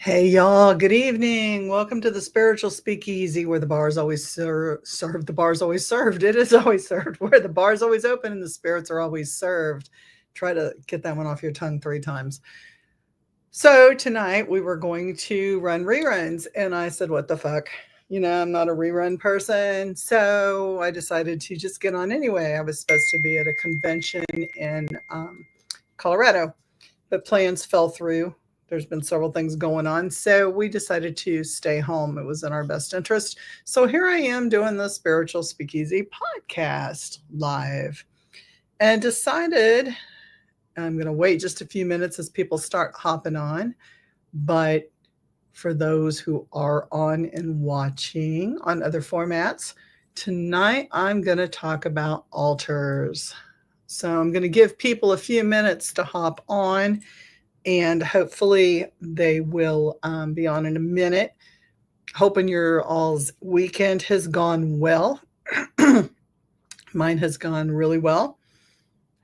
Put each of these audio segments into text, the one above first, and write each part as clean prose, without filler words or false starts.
Hey y'all, good evening. Welcome to the Spiritual Speakeasy where the bar is always served. The bar is always served. It is always served. Where the bar is always open and the spirits are always served. Try to get that one off your tongue 3 times. So tonight we were going to run reruns and I said, what the fuck? I'm not a rerun person. So I decided to just get on anyway. I was supposed to be at a convention in Colorado, but plans fell through. There's been several things going on. So we decided to stay home. It was in our best interest. So here I am doing the Spiritual Speakeasy podcast live and decided I'm going to wait just a few minutes as people start hopping on. But for those who are on and watching on other formats, tonight I'm going to talk about altars. So I'm going to give people a few minutes to hop on. And hopefully they will be on in a minute. Hoping your all's weekend has gone well. Mine has gone really well.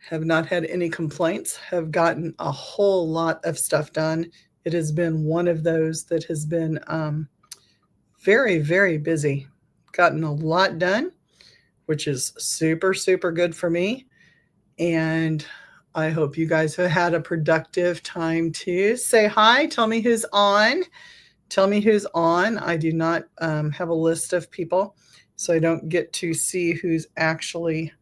Have not had any complaints. Have gotten a whole lot of stuff done. It has been one of those that has been very, very busy. Gotten a lot done, which is super, super good for me. And I hope you guys have had a productive time too. Say hi. Tell me who's on. Tell me who's on. I do not have a list of people, so I don't get to see who's actually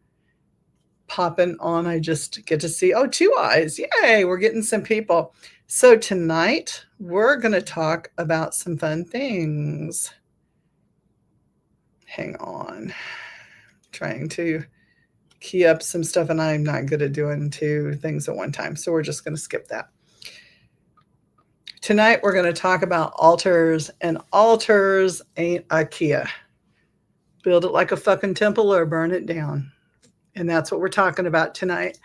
popping on. I just get to see, 2 eyes. Yay, we're getting some people. So tonight we're going to talk about some fun things. Hang on. Trying to key up some stuff, and I'm not good at doing 2 things at one time, so we're just going to skip that. Tonight we're going to talk about altars, and altars ain't IKEA. Build it like a fucking temple or burn it down, and that's what we're talking about tonight.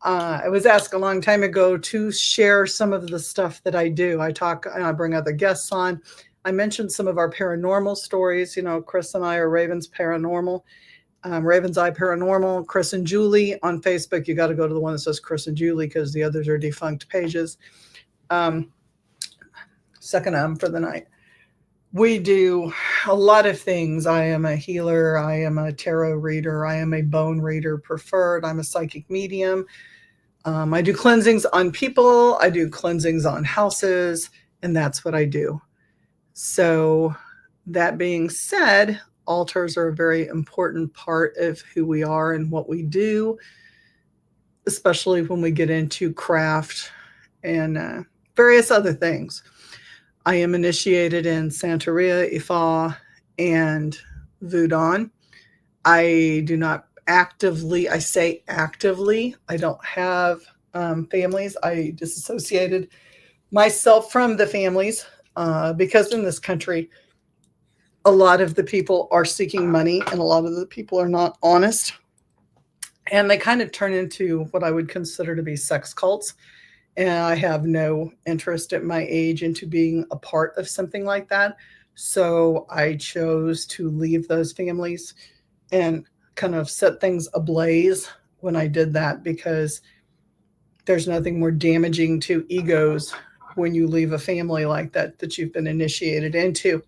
I was asked a long time ago to share some of the stuff that I do. I talk and I bring other guests on. I mentioned some of our paranormal stories. Chris and I are Raven's Paranormal. Raven's Eye Paranormal, Chris and Julie on Facebook. You got to go to the one that says Chris and Julie because the others are defunct pages. Second for the night. We do a lot of things. I am a healer. I am a tarot reader. I am a bone reader preferred. I'm a psychic medium. I do cleansings on people. I do cleansings on houses, and that's what I do. So that being said, altars are a very important part of who we are and what we do, especially when we get into craft and various other things. I am initiated in Santeria, Ifa, and Voodoo. I do not actively, I say actively, I don't have families. I disassociated myself from the families because in this country, a lot of the people are seeking money and a lot of the people are not honest. And they kind of turn into what I would consider to be sex cults. And I have no interest at my age into being a part of something like that. So I chose to leave those families and kind of set things ablaze when I did that, because there's nothing more damaging to egos when you leave a family like that you've been initiated into.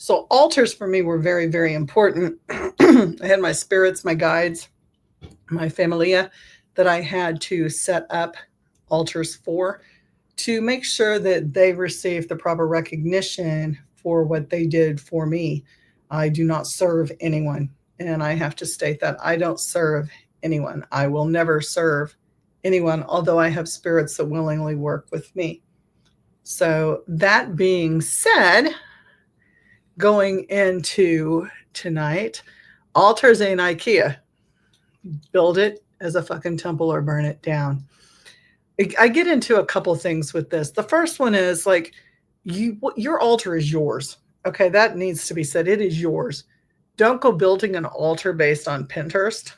So altars for me were very, very important. I had my spirits, my guides, my familia that I had to set up altars for, to make sure that they receive the proper recognition for what they did for me. I do not serve anyone. And I have to state that I don't serve anyone. I will never serve anyone, although I have spirits that willingly work with me. So that being said, going into tonight, altars ain't IKEA. Build it as a fucking temple or burn it down. I get into a couple things with this. The first one is like, your altar is yours. Okay, that needs to be said. It is yours. Don't go building an altar based on Pinterest.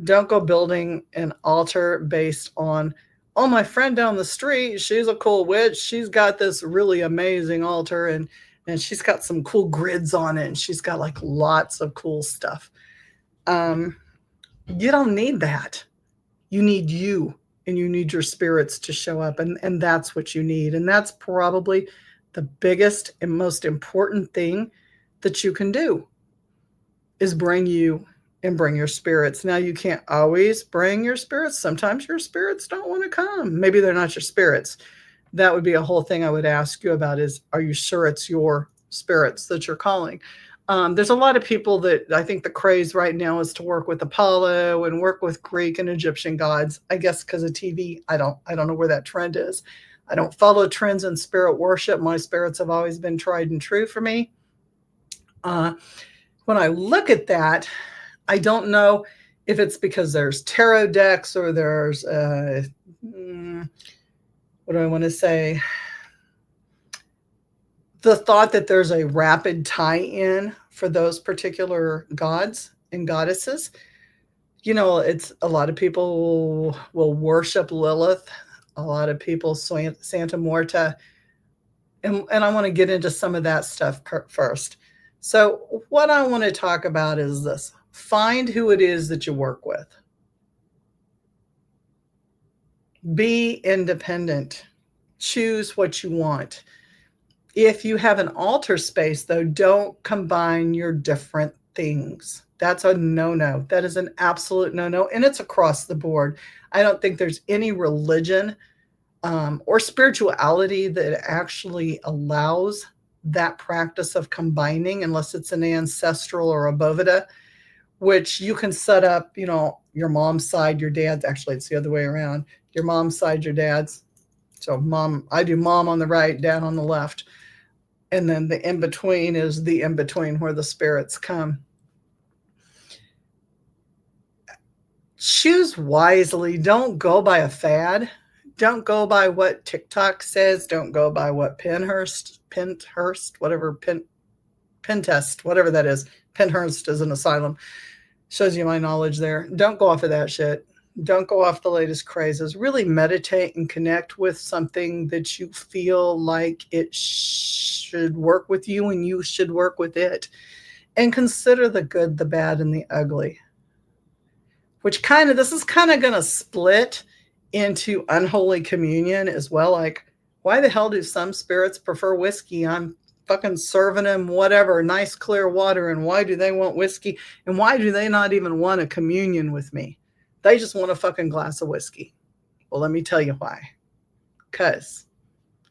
Don't go building an altar based on, oh, my friend down the street, she's a cool witch. She's got this really amazing altar and she's got some cool grids on it. And she's got like lots of cool stuff. You don't need that. You need you. and you need your spirits to show up, and that's what you need. And that's probably the biggest and most important thing that you can do is bring you and bring your spirits. Now, you can't always bring your spirits. Sometimes your spirits don't want to come. Maybe they're not your spirits. That would be a whole thing I would ask you about is, are you sure it's your spirits that you're calling? There's a lot of people that I think the craze right now is to work with Apollo and work with Greek and Egyptian gods. I guess because of TV, I don't know where that trend is. I don't follow trends in spirit worship. My spirits have always been tried and true for me. When I look at that, I don't know if it's because there's tarot decks or there's what do I want to say? The thought that there's a rapid tie-in for those particular gods and goddesses. You know, it's a lot of people will worship Lilith. A lot of people Santa Muerta. And I want to get into some of that stuff first. So what I want to talk about is this. Find who it is that you work with. Be independent. Choose what you want. If you have an altar space, though, don't combine your different things. That's a no-no. That is an absolute no-no, and it's across the board. I don't think there's any religion or spirituality that actually allows that practice of combining, unless it's an ancestral or a boveda, which you can set up, you know, your mom's side, your dad's. Actually, it's the other way around. Your mom's side, your dad's. So mom, I do mom on the right, dad on the left. And then the in-between is the in-between where the spirits come. Choose wisely. Don't go by a fad. Don't go by what TikTok says. Don't go by what Pinterest, whatever, Pinterest, whatever that is. Pinterest is an asylum. Shows you my knowledge there. Don't go off of that shit. Don't go off the latest crazes. Really meditate and connect with something that you feel like it should work with you and you should work with it. And consider the good, the bad, and the ugly. This is kind of going to split into unholy communion as well. Like, why the hell do some spirits prefer whiskey? I'm fucking serving them whatever, nice clear water. And why do they want whiskey? And why do they not even want a communion with me? They just want a fucking glass of whiskey. Well, let me tell you why. Because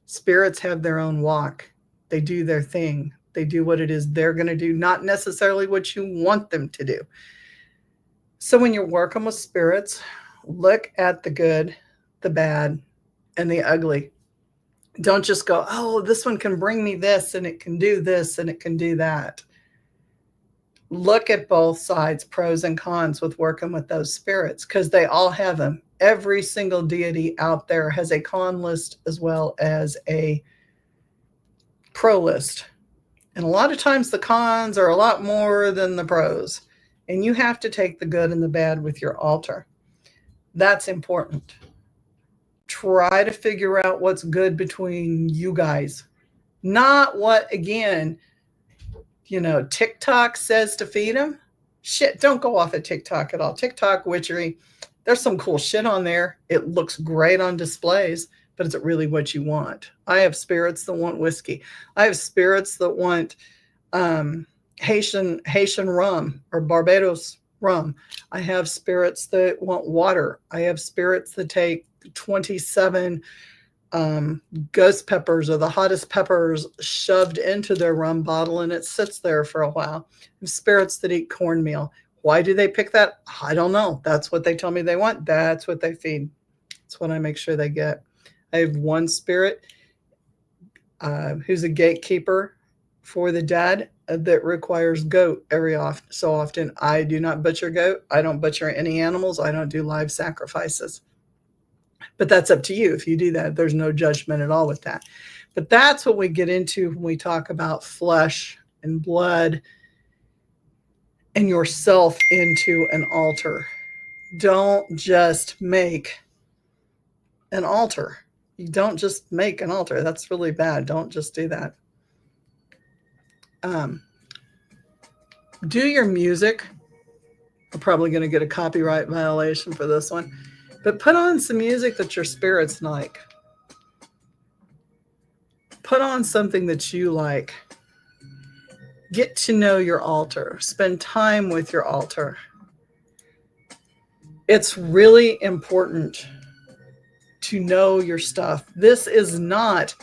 spirits have their own walk. They do their thing. They do what it is they're going to do, not necessarily what you want them to do. So when you're working with spirits, look at the good, the bad, and the ugly. Don't just go, oh, this one can bring me this, and it can do this, and it can do that. Look at both sides, pros and cons, with working with those spirits, because they all have them. Every single deity out there has a con list as well as a pro list. And a lot of times the cons are a lot more than the pros. And you have to take the good and the bad with your altar. That's important. Try to figure out what's good between you guys. Not what, again, TikTok says to feed them. Shit, don't go off of TikTok at all. TikTok witchery, there's some cool shit on there. It looks great on displays, but is it really what you want? I have spirits that want whiskey. I have spirits that want Haitian rum or Barbados rum. I have spirits that want water. I have spirits that take 27 ghost peppers or the hottest peppers shoved into their rum bottle, and it sits there for a while. I have spirits that eat cornmeal. Why do they pick that? I don't know. That's what they tell me they want. That's what they feed. That's what I make sure they get. I have one spirit who's a gatekeeper for the dead that requires goat so often. I do not butcher goat. I don't butcher any animals. I don't do live sacrifices. But that's up to you. If you do that, there's no judgment at all with that. But that's what we get into when we talk about flesh and blood and yourself into an altar. Don't just make an altar. You don't just make an altar. That's really bad. Don't just do that. Do your music. We're probably going to get a copyright violation for this one. But put on some music that your spirits like. Put on something that you like. Get to know your altar. Spend time with your altar. It's really important to know your stuff. This is not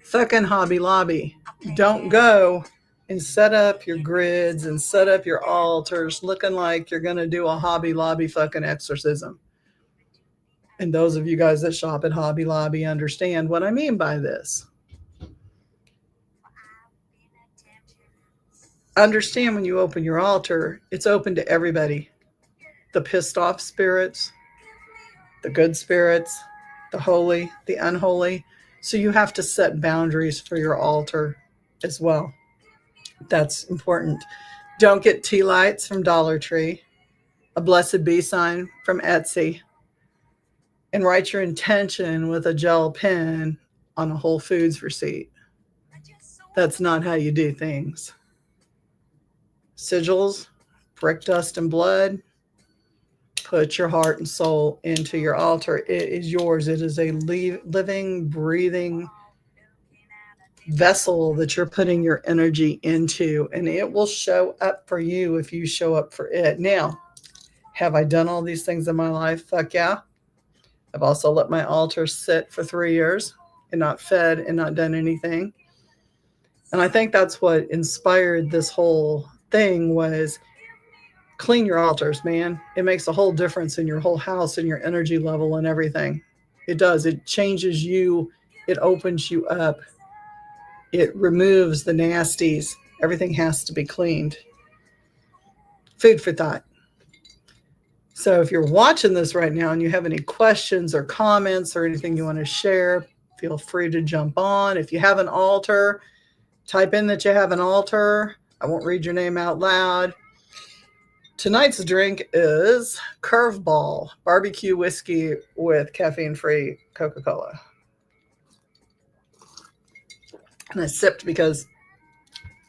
fucking Hobby Lobby. Don't go and set up your grids and set up your altars looking like you're going to do a Hobby Lobby fucking exorcism. And those of you guys that shop at Hobby Lobby understand what I mean by this. Understand when you open your altar, it's open to everybody. The pissed off spirits, the good spirits, the holy, the unholy. So you have to set boundaries for your altar as well. That's important. Don't get tea lights from Dollar Tree, a blessed bee sign from Etsy, and write your intention with a gel pen on a Whole Foods receipt. That's not how you do things. Sigils, brick dust and blood. Put your heart and soul into your altar. It is yours. It is a living, breathing vessel that you're putting your energy into, and it will show up for you if you show up for it. Now, have I done all these things in my life? Fuck yeah. I've also let my altar sit for 3 years and not fed and not done anything. And I think that's what inspired this whole thing was clean your altars, man. It makes a whole difference in your whole house and your energy level and everything. It does. It changes you. It opens you up. It removes the nasties. Everything has to be cleaned. Food for thought. So if you're watching this right now and you have any questions or comments or anything you want to share, feel free to jump on. If you have an altar, type in that you have an altar. I won't read your name out loud. Tonight's drink is Curveball barbecue whiskey with caffeine-free Coca-Cola. And I sipped because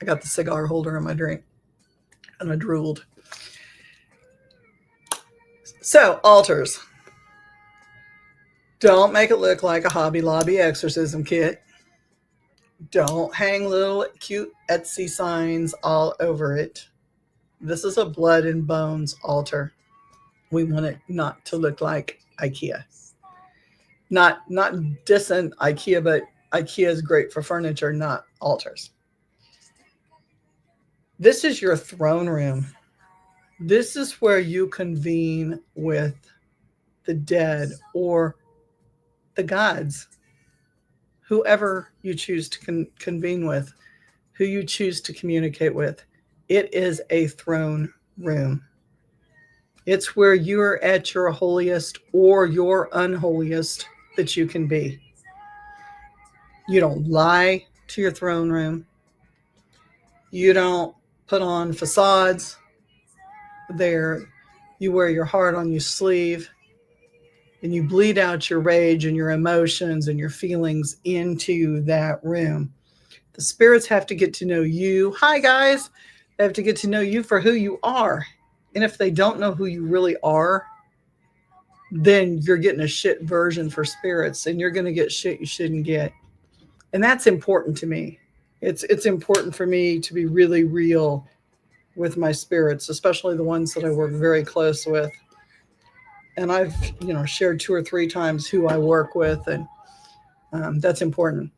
I got the cigar holder in my drink and I drooled. So, altars. Don't make it look like a Hobby Lobby exorcism kit. Don't hang little cute Etsy signs all over it. This is a blood and bones altar. We want it not to look like IKEA. Not dissing IKEA, but IKEA is great for furniture, not altars. This is your throne room. This is where you convene with the dead or the gods, whoever you choose to convene with, who you choose to communicate with. It is a throne room. It's where you're at your holiest or your unholiest that you can be. You don't lie to your throne room. You don't put on facades there. You wear your heart on your sleeve and you bleed out your rage and your emotions and your feelings into that room. The spirits have to get to know you. Hi, guys. They have to get to know you for who you are. And if they don't know who you really are, then you're getting a shit version for spirits and you're going to get shit you shouldn't get. And that's important to me. It's important for me to be really real with my spirits, especially the ones that I work very close with. And I've, shared 2 or 3 times who I work with, and that's important.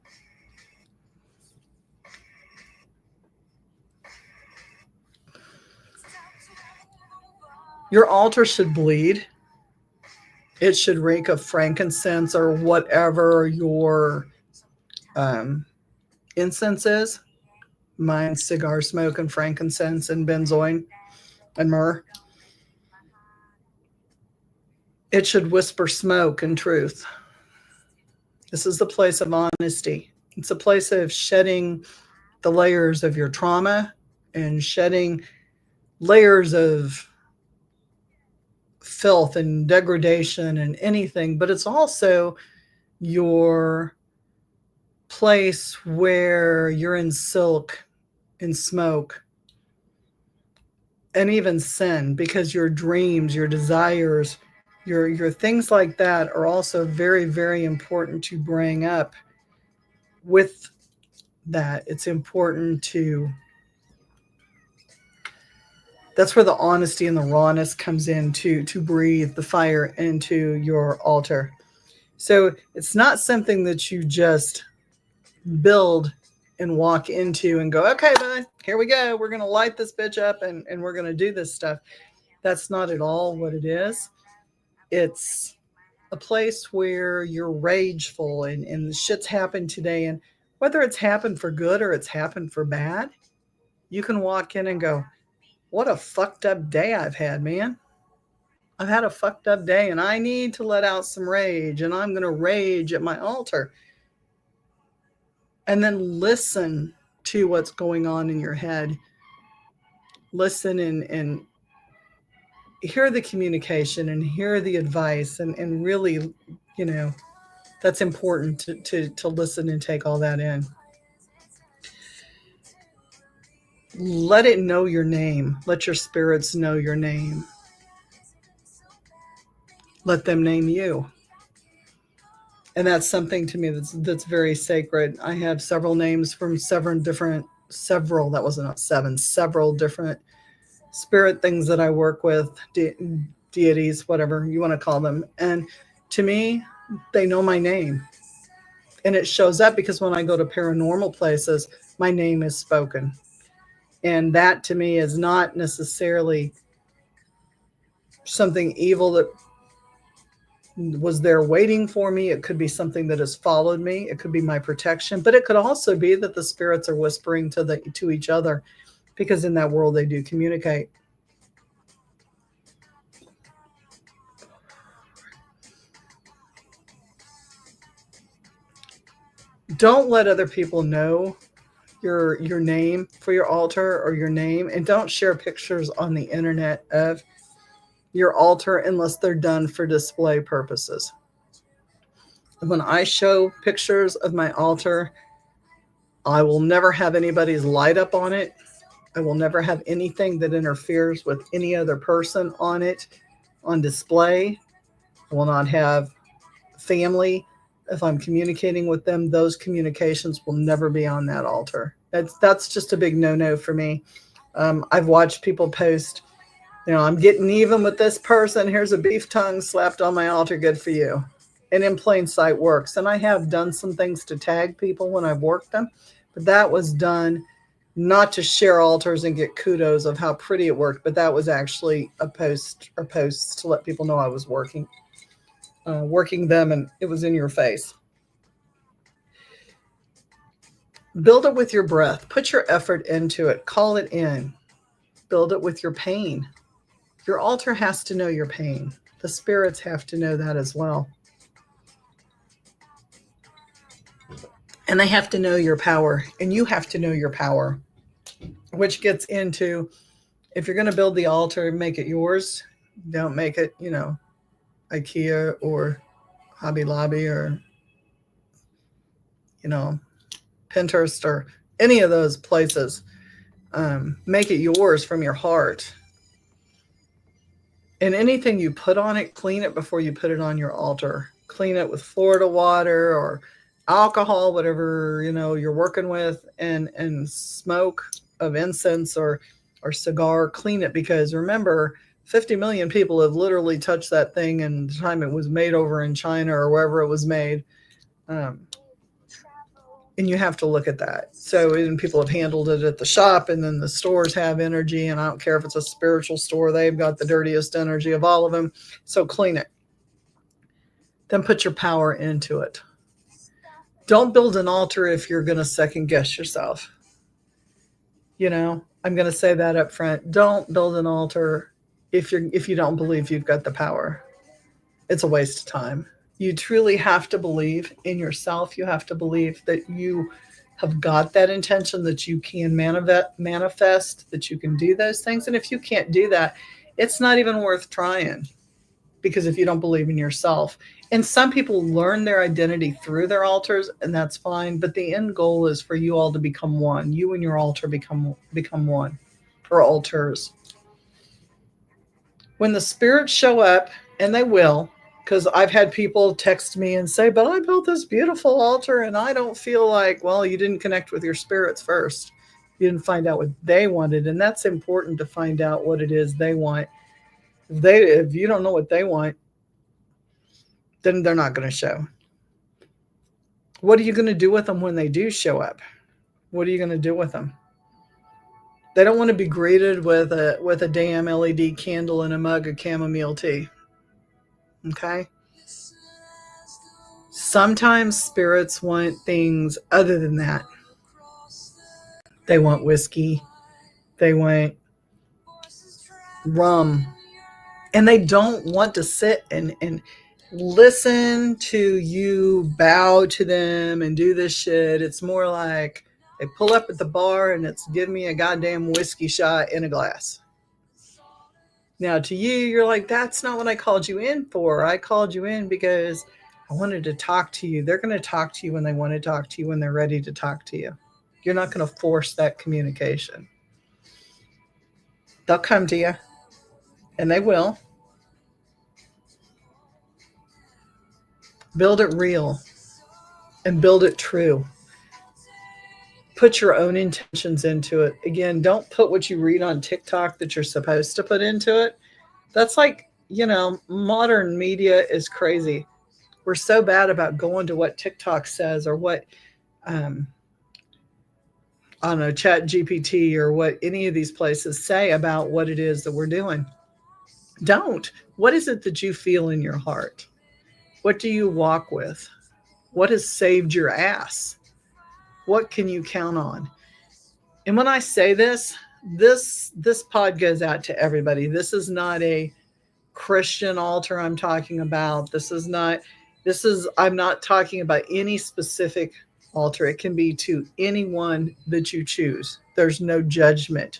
Your altar should bleed. It should reek of frankincense or whatever your incense is. Mine's cigar smoke and frankincense and benzoin and myrrh. It should whisper smoke and truth. This is the place of honesty. It's a place of shedding the layers of your trauma and shedding layers of filth and degradation and anything, but it's also your place where you're in silk and smoke and even sin, because your dreams, your desires, Your things like that are also very, very important to bring up with that. It's important to, that's where the honesty and the rawness comes in, to breathe the fire into your altar. So it's not something that you just build and walk into and go, okay, bud, here we go. We're going to light this bitch up and we're going to do this stuff. That's not at all what it is. It's a place where you're rageful and the shit's happened today. And whether it's happened for good or it's happened for bad, you can walk in and go, what a fucked up day I've had, man. I've had a fucked up day and I need to let out some rage, and I'm going to rage at my altar. And then listen to what's going on in your head. Listen and hear the communication and hear the advice, and really, you know, that's important to listen and take all that in. Let it know your name. Let your spirits know your name. Let them name you. And that's something to me that's very sacred. I have several names from several different spirit things that I work with, deities, whatever you want to call them. And to me, they know my name. And it shows up because when I go to paranormal places, my name is spoken. And that to me is not necessarily something evil that was there waiting for me. It could be something that has followed me. It could be my protection, but it could also be that the spirits are whispering to each other, because in that world they do communicate. Don't let other people know your name for your altar or your name, and don't share pictures on the internet of your altar unless they're done for display purposes. When I show pictures of my altar, I will never have anybody's light up on it. I will never have anything that interferes with any other person on it on display. I will not have family. If I'm communicating with them, those communications will never be on that altar. That's just a big no-no for me. I've watched people post, I'm getting even with this person. Here's a beef tongue slapped on my altar. Good for you. And in plain sight works. And I have done some things to tag people when I've worked them, but that was done not to share altars and get kudos of how pretty it worked, but that was actually a post or posts to let people know I was working them, and it was in your face. Build it with your breath. Put your effort into it. Call it in. Build it with your pain. Your altar has to know your pain. The spirits have to know that as well. And they have to know your power, and you have to know your power, which gets into, if you're going to build the altar, make it yours. Don't make it, IKEA or Hobby Lobby or, Pinterest or any of those places. Make it yours from your heart. And anything you put on it, clean it before you put it on your altar. Clean it with Florida water or alcohol, whatever you're working with, and smoke of incense or cigar. Clean it, because remember, 50 million people have literally touched that thing, and the time it was made over in China or wherever it was made. And you have to look at that. So, and people have handled it at the shop, and then the stores have energy, and I don't care if it's a spiritual store, they've got the dirtiest energy of all of them. So clean it. Then put your power into it. Don't build an altar if you're going to second guess yourself. I'm going to say that up front. Don't build an altar if you don't believe you've got the power. It's a waste of time. You truly have to believe in yourself. You have to believe that you have got that intention, that you can manifest, that you can do those things. And if you can't do that, it's not even worth trying, because if you don't believe in yourself. And some people learn their identity through their altars, and that's fine. But the end goal is for you all to become one. You and your altar become one, or altars. When the spirits show up, And they will, because I've had people text me and say, but I built this beautiful altar and I don't feel like, well, you didn't connect with your spirits first. You didn't find out what they wanted. And that's important, to find out what it is they want. If you don't know what they want, then they're not going to show. What are you going to do with them when they do show up? What are you going to do with them? They don't want to be greeted with a damn LED candle and a mug of chamomile tea. Okay? Sometimes spirits want things other than that. They want whiskey. They want rum. And they don't want to sit and listen to you bow to them and do this shit. It's more like they pull up at the bar and it's give me a goddamn whiskey shot in a glass. Now to you, you're like, that's not what I called you in for. I called you in because I wanted to talk to you. They're going to talk to you when they want to talk to you, when they're ready to talk to you. You're not going to force that communication. They'll come to you, and they will. Build it real and build it true. Put your own intentions into it. Again, don't put what you read on TikTok that you're supposed to put into it. That's like, modern media is crazy. We're so bad about going to what TikTok says, or what, I don't know, Chat GPT, or what any of these places say about what it is that we're doing. Don't. What is it that you feel in your heart? What do you walk with? What has saved your ass? What can you count on? And when I say this pod goes out to everybody. This is not a Christian altar I'm talking about. I'm not talking about any specific altar. It can be to anyone that you choose. There's no judgment.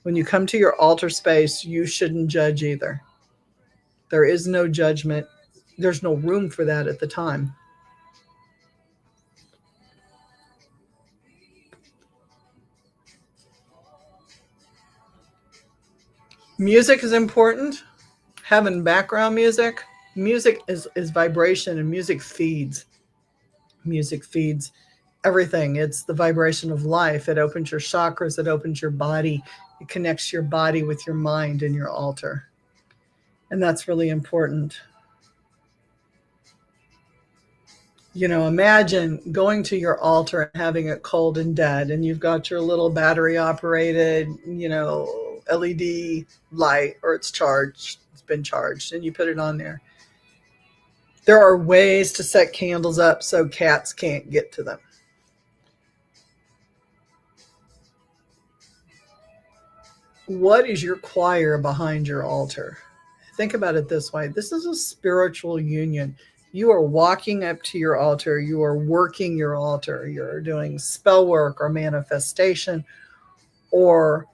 When you come to your altar space, you shouldn't judge either. There is no judgment. There's no room for that at the time. Music is important. Having background music. Music is vibration, and music feeds. Music feeds everything. It's the vibration of life. It opens your chakras. It opens your body. It connects your body with your mind and your altar. And that's really important. Imagine going to your altar and having it cold and dead, and you've got your little battery operated, LED light, or it's been charged, and you put it on there. There are ways to set candles up so cats can't get to them. What is your choir behind your altar? Think about it this way. This is a spiritual union. You are walking up to your altar. You are working your altar. You're doing spell work or manifestation or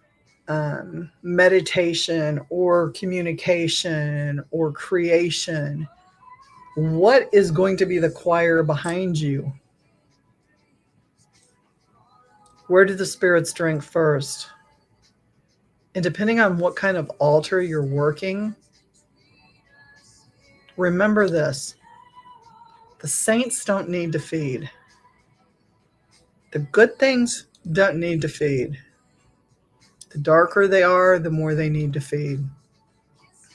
meditation or communication or creation. What is going to be the choir behind you? Where do the spirits drink first? And depending on what kind of altar you're working, remember this. The saints don't need to feed. The good things don't need to feed. The darker they are, the more they need to feed.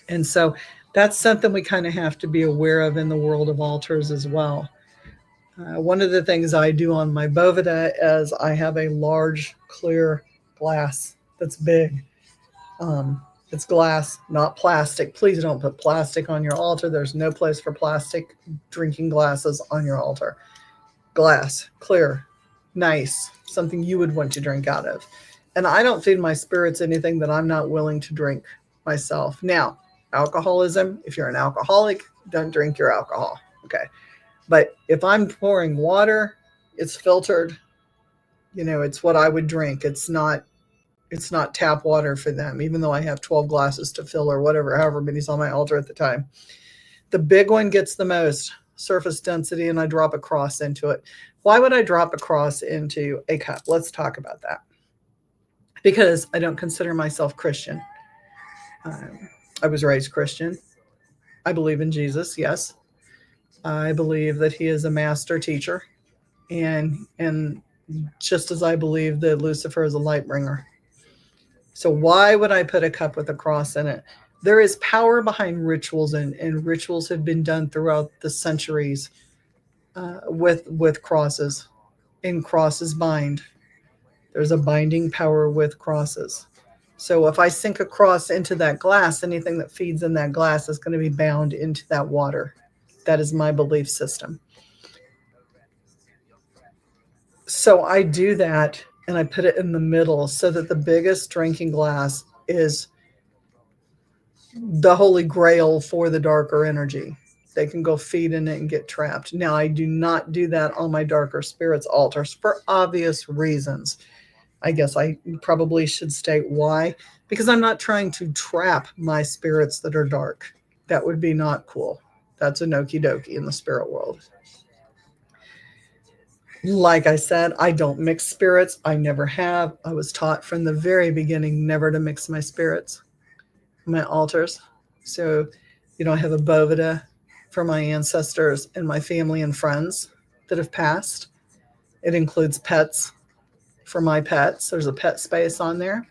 And so that's something we kind of have to be aware of in the world of altars as well. One of the things I do on my Boveda is I have a large clear glass that's big. It's glass, not plastic. Please don't put plastic on your altar. There's no place for plastic drinking glasses on your altar. Glass, clear, nice, something you would want to drink out of. And I don't feed my spirits anything that I'm not willing to drink myself. Now, alcoholism, if you're an alcoholic, don't drink your alcohol. Okay. But if I'm pouring water, it's filtered. It's what I would drink. It's not tap water for them, even though I have 12 glasses to fill or whatever, however many's on my altar at the time. The big one gets the most surface density, and I drop a cross into it. Why would I drop a cross into a cup? Let's talk about that. Because I don't consider myself Christian. I was raised Christian. I believe in Jesus, yes. I believe that he is a master teacher, and just as I believe that Lucifer is a light bringer. So why would I put a cup with a cross in it? There is power behind rituals, and rituals have been done throughout the centuries with crosses. And crosses bind. There's a binding power with crosses. So if I sink a cross into that glass, anything that feeds in that glass is going to be bound into that water. That is my belief system. So I do that and I put it in the middle so that the biggest drinking glass is the holy grail for the darker energy. They can go feed in it and get trapped. Now, I do not do that on my darker spirits altars for obvious reasons. I guess I probably should state why, because I'm not trying to trap my spirits that are dark. That would be not cool. That's a okie dokie in the spirit world. Like I said, I don't mix spirits. I never have. I was taught from the very beginning never to mix my spirits, my altars. So, I have a Bovida for my ancestors and my family and friends that have passed. It includes pets for my pets. There's a pet space on there.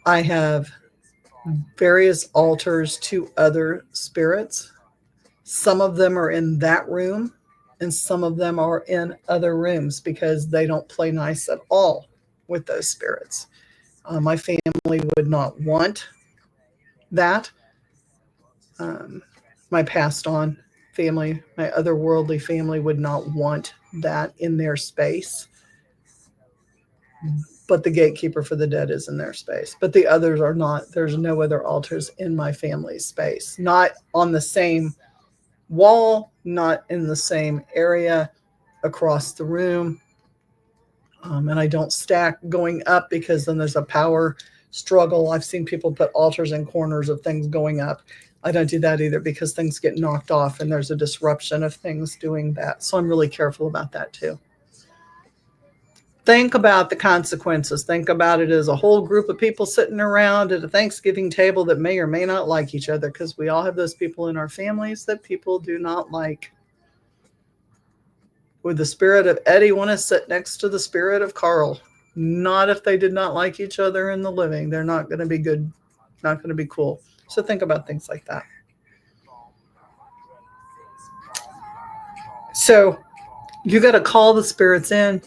I have various altars to other spirits. Some of them are in that room, and some of them are in other rooms because they don't play nice at all with those spirits. My family would not want that. My passed on family, my otherworldly family would not want that in their space. But the gatekeeper for the dead is in their space. But the others are not. There's no other altars in my family's space. Not on the same wall, not in the same area across the room. And I don't stack going up because then there's a power struggle. I've seen people put altars in corners of things going up. I don't do that either because things get knocked off and there's a disruption of things doing that. So I'm really careful about that too. Think about the consequences. Think about it as a whole group of people sitting around at a Thanksgiving table that may or may not like each other, because we all have those people in our families that people do not like. Would the spirit of Eddie want to sit next to the spirit of Carl? Not if they did not like each other in the living. They're not going to be good, not going to be cool. So think about things like that. So you got to call the spirits in.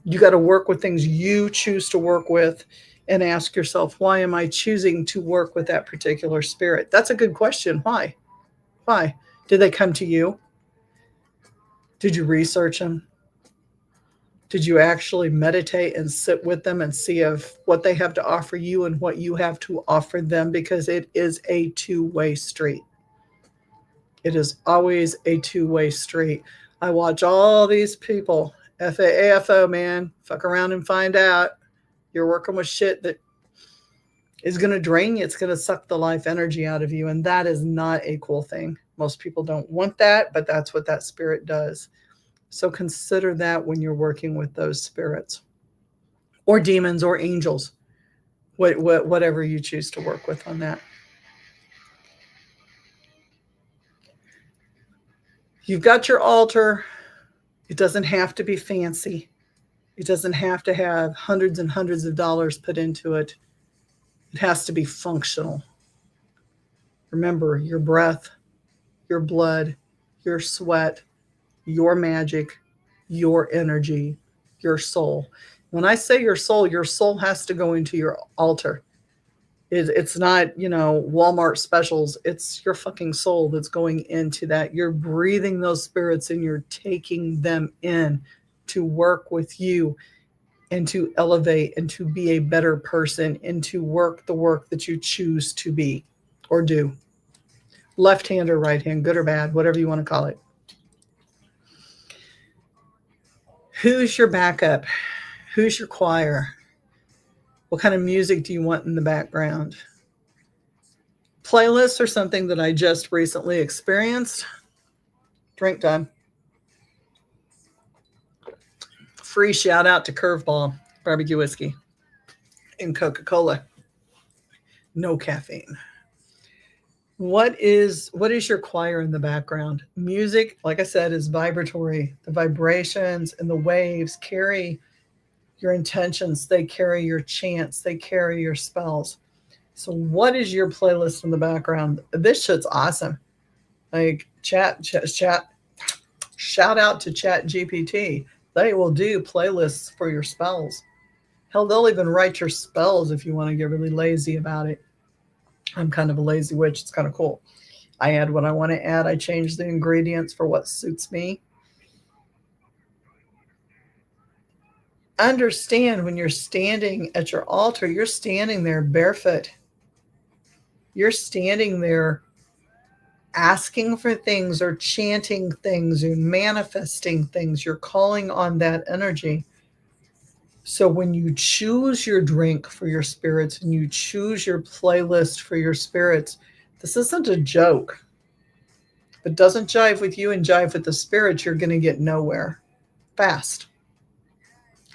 You got to work with things you choose to work with and ask yourself, why am I choosing to work with that particular spirit? That's a good question. Why? Why? Did they come to you? Did you research them? Did you actually meditate and sit with them and see of what they have to offer you and what you have to offer them? Because it is a two-way street. It is always a two-way street. I watch all these people, FAAFO, man, fuck around and find out. You're working with shit that is going to drain you. It's going to suck the life energy out of you. And that is not a cool thing. Most people don't want that, but that's what that spirit does. So consider that when you're working with those spirits or demons or angels, whatever you choose to work with on that. You've got your altar. It doesn't have to be fancy. It doesn't have to have hundreds and hundreds of dollars put into it. It has to be functional. Remember, your breath, your blood, your sweat, your magic, your energy, your soul. When I say your soul has to go into your altar. It's not, Walmart specials. It's your fucking soul that's going into that. You're breathing those spirits and you're taking them in to work with you and to elevate and to be a better person and to work the work that you choose to be or do. Left hand or right hand, good or bad, whatever you want to call it. Who's your backup? Who's your choir? What kind of music do you want in the background? Playlists are something that I just recently experienced. Drink time. Free shout out to Curveball Barbecue Whiskey and Coca-Cola. No caffeine. What is your choir in the background? Music, like I said, is vibratory. The vibrations and the waves carry your intentions, they carry your chants, they carry your spells. So what is your playlist in the background? This shit's awesome. Like chat, shout out to Chat GPT. They will do playlists for your spells. Hell, they'll even write your spells if you want to get really lazy about it. I'm kind of a lazy witch. It's kind of cool. I add what I want to add. I change the ingredients for what suits me. Understand when you're standing at your altar, you're standing there barefoot. You're standing there asking for things or chanting things or manifesting things. You're calling on that energy. So when you choose your drink for your spirits and you choose your playlist for your spirits, this isn't a joke. If it doesn't jive with you and jive with the spirits, you're going to get nowhere fast.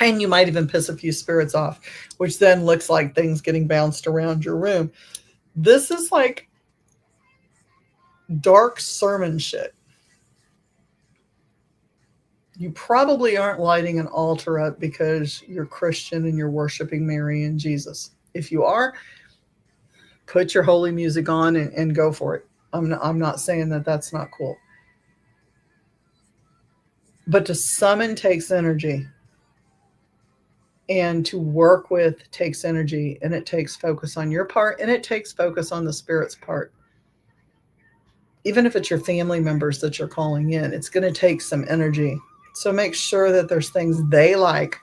And you might even piss a few spirits off, which then looks like things getting bounced around your room. This is like dark sermon shit. You probably aren't lighting an altar up because you're Christian and you're worshiping Mary and Jesus. If you are, put your holy music on and go for it. I'm not saying that that's not cool. But to summon takes energy. And to work with takes energy, and it takes focus on your part, and it takes focus on the spirit's part. Even if it's your family members that you're calling in, it's going to take some energy. So make sure that there's things they like.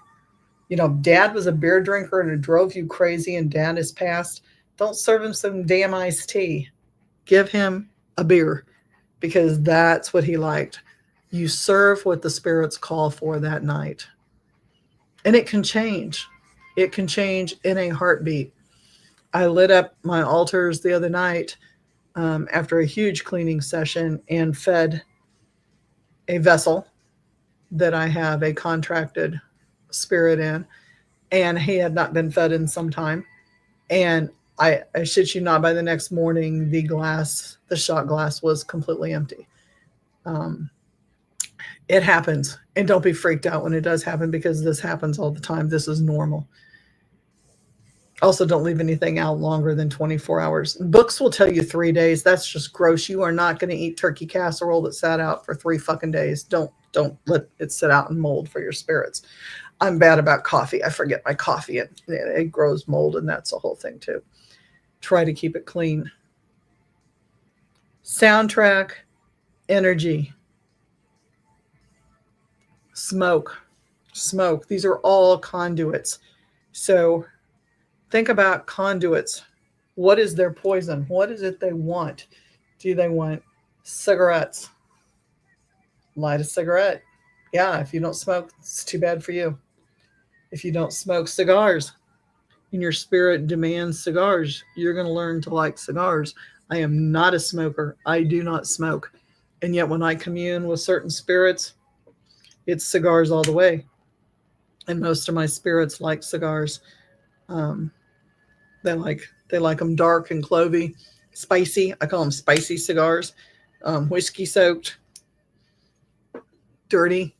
You know, dad was a beer drinker and it drove you crazy, and dad has passed. Don't serve him some damn iced tea. Give him a beer because that's what he liked. You serve what the spirits call for that night. And it can change. It can change in a heartbeat. I lit up my altars the other night after a huge cleaning session and fed a vessel that I have a contracted spirit in. And he had not been fed in some time. And I shit you not, by the next morning, the shot glass was completely empty. It happens. And don't be freaked out when it does happen because this happens all the time. This is normal. Also, don't leave anything out longer than 24 hours. Books will tell you 3 days. That's just gross. You are not going to eat turkey casserole that sat out for 3 fucking days. Don't let it sit out and mold for your spirits. I'm bad about coffee. I forget my coffee. It grows mold, and that's a whole thing too. Try to keep it clean. Soundtrack, energy, smoke. These are all conduits. So think about conduits. What is their poison? What is it they want? Do they want cigarettes? Light a cigarette. Yeah, if you don't smoke, it's too bad for you. If you don't smoke, cigars, and your spirit demands cigars, you're going to learn to like cigars. I am not a smoker. I do not smoke. And yet when I commune with certain spirits, it's cigars all the way. And most of my spirits like cigars. They like them dark and clovey, spicy. I call them spicy cigars. Whiskey soaked, dirty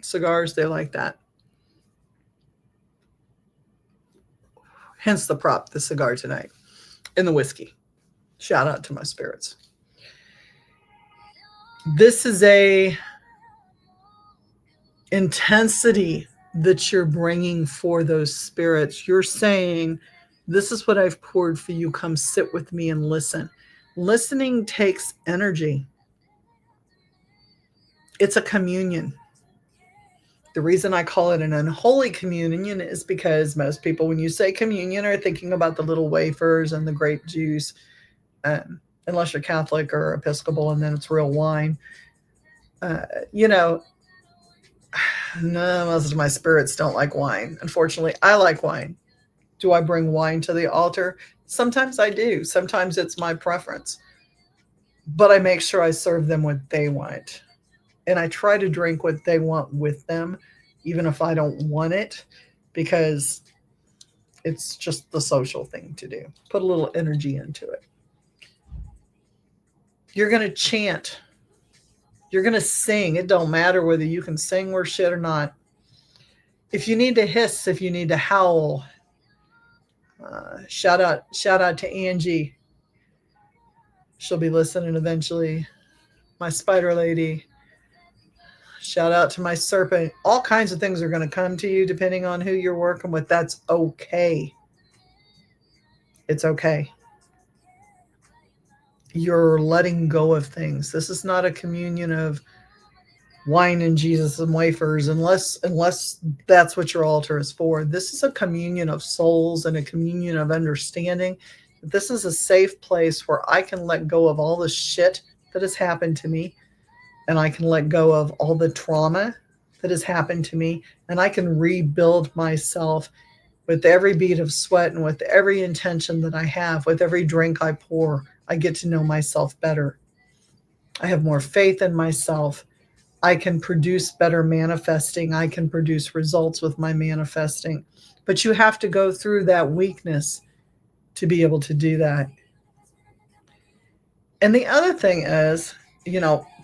cigars. They like that. Hence the prop, the cigar tonight, and the whiskey. Shout out to my spirits. This is a intensity that you're bringing for those spirits. You're saying, this is what I've poured for you. Come sit with me and listen. Listening takes energy. It's a communion. The reason I call it an unholy communion is because most people, when you say communion, are thinking about the little wafers and the grape juice, unless you're Catholic or Episcopal, and then it's real wine. No, most of my spirits don't like wine. Unfortunately, I like wine. Do I bring wine to the altar? Sometimes I do. Sometimes it's my preference. But I make sure I serve them what they want. And I try to drink what they want with them, even if I don't want it, because it's just the social thing to do. Put a little energy into it. You're going to chant. You're going to sing. It don't matter whether you can sing worth shit or not. If you need to hiss, if you need to howl, shout out to Angie. She'll be listening eventually. My spider lady. Shout out to my serpent. All kinds of things are going to come to you depending on who you're working with. That's okay. It's okay. You're letting go of things. This is not a communion of wine and Jesus and wafers, unless that's what your altar is for. This is a communion of souls and a communion of understanding. This is a safe place where I can let go of all the shit that has happened to me, and I can let go of all the trauma that has happened to me, and I can rebuild myself with every bead of sweat and with every intention that I have, with every drink I pour. I get to know myself better. I have more faith in myself. I can produce better manifesting. I can produce results with my manifesting. But you have to go through that weakness to be able to do that. And the other thing is,